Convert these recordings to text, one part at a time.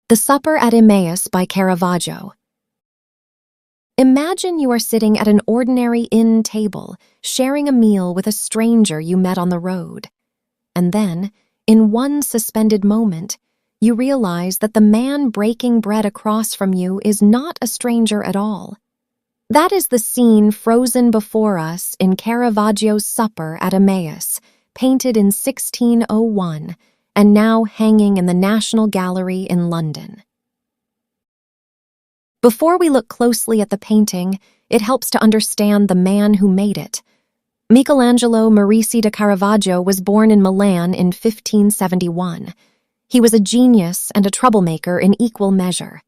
The Supper at Emmaus by Caravaggio. Imagine you are sitting at an ordinary inn table, sharing a meal with a stranger you met on the road. And then, in one suspended moment, you realize that the man breaking bread across from you is not a stranger at all. That is the scene frozen before us in Caravaggio's Supper at Emmaus, painted in 1601, and now hanging in the National Gallery in London. Before we look closely at the painting, it helps to understand the man who made it. Michelangelo Merisi da Caravaggio was born in Milan in 1571. He was a genius and a troublemaker in equal measure.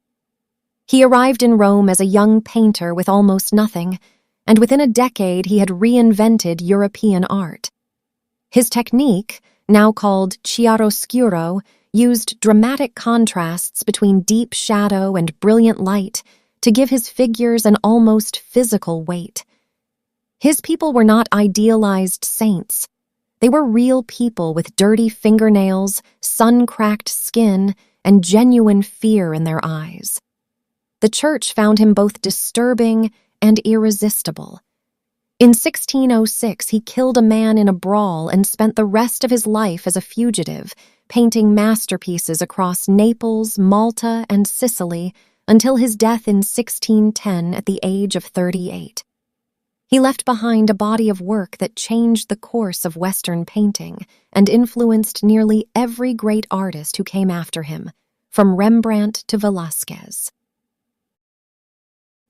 He arrived in Rome as a young painter with almost nothing, and within a decade he had reinvented European art. His technique, now called chiaroscuro, used dramatic contrasts between deep shadow and brilliant light to give his figures an almost physical weight. His people were not idealized saints. They were real people with dirty fingernails, sun-cracked skin, and genuine fear in their eyes. The church found him both disturbing and irresistible. In 1606, he killed a man in a brawl and spent the rest of his life as a fugitive, painting masterpieces across Naples, Malta, and Sicily until his death in 1610 at the age of 38. He left behind a body of work that changed the course of Western painting and influenced nearly every great artist who came after him, from Rembrandt to Velázquez.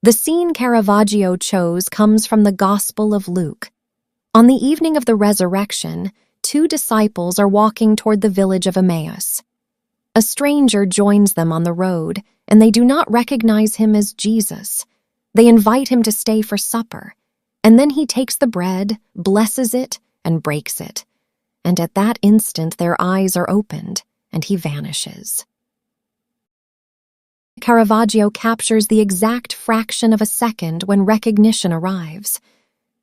The scene Caravaggio chose comes from the Gospel of Luke. On the evening of the resurrection, two disciples are walking toward the village of Emmaus. A stranger joins them on the road, and they do not recognize him as Jesus. They invite him to stay for supper, and then he takes the bread, blesses it, and breaks it. And at that instant their eyes are opened, and he vanishes. Caravaggio captures the exact fraction of a second when recognition arrives.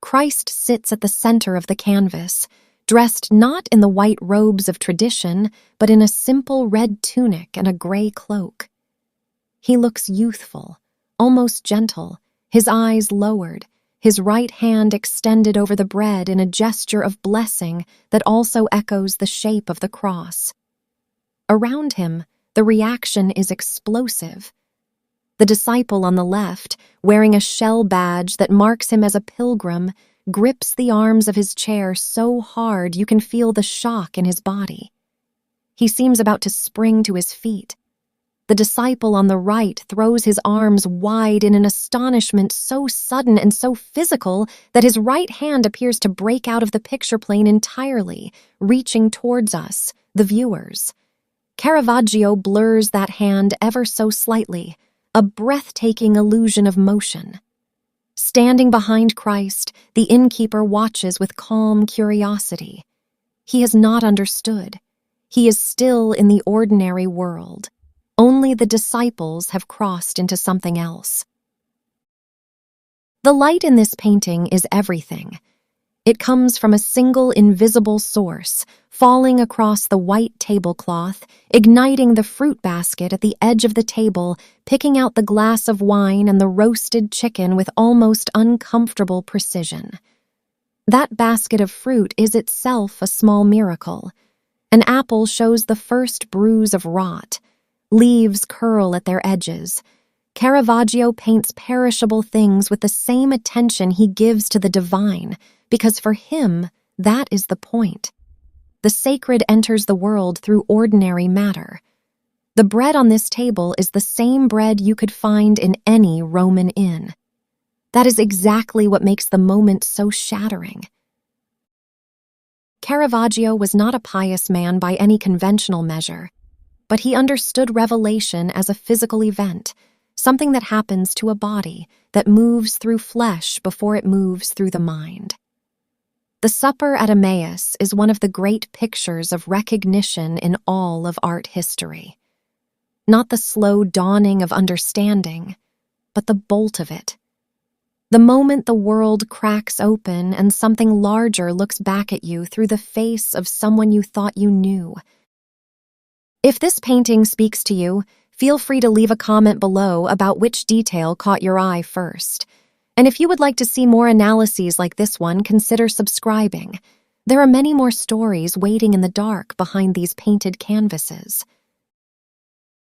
Christ sits at the center of the canvas, dressed not in the white robes of tradition, but in a simple red tunic and a gray cloak. He looks youthful, almost gentle, his eyes lowered, his right hand extended over the bread in a gesture of blessing that also echoes the shape of the cross. Around him, the reaction is explosive. The disciple on the left, wearing a shell badge that marks him as a pilgrim, grips the arms of his chair so hard you can feel the shock in his body. He seems about to spring to his feet. The disciple on the right throws his arms wide in an astonishment so sudden and so physical that his right hand appears to break out of the picture plane entirely, reaching towards us, the viewers. Caravaggio blurs that hand ever so slightly, a breathtaking illusion of motion. Standing behind Christ, the innkeeper watches with calm curiosity. He has not understood. He is still in the ordinary world. Only the disciples have crossed into something else. The light in this painting is everything. It comes from a single invisible source, falling across the white tablecloth, igniting the fruit basket at the edge of the table, picking out the glass of wine and the roasted chicken with almost uncomfortable precision. That basket of fruit is itself a small miracle. An apple shows the first bruise of rot. Leaves curl at their edges. Caravaggio paints perishable things with the same attention he gives to the divine, because for him, that is the point. The sacred enters the world through ordinary matter. The bread on this table is the same bread you could find in any Roman inn. That is exactly what makes the moment so shattering. Caravaggio was not a pious man by any conventional measure, but he understood revelation as a physical event, something that happens to a body, that moves through flesh before it moves through the mind. The Supper at Emmaus is one of the great pictures of recognition in all of art history. Not the slow dawning of understanding, but the bolt of it. The moment the world cracks open and something larger looks back at you through the face of someone you thought you knew. If this painting speaks to you, Feel free to leave a comment below about which detail caught your eye first. And if you would like to see more analyses like this one, consider subscribing. There are many more stories waiting in the dark behind these painted canvases.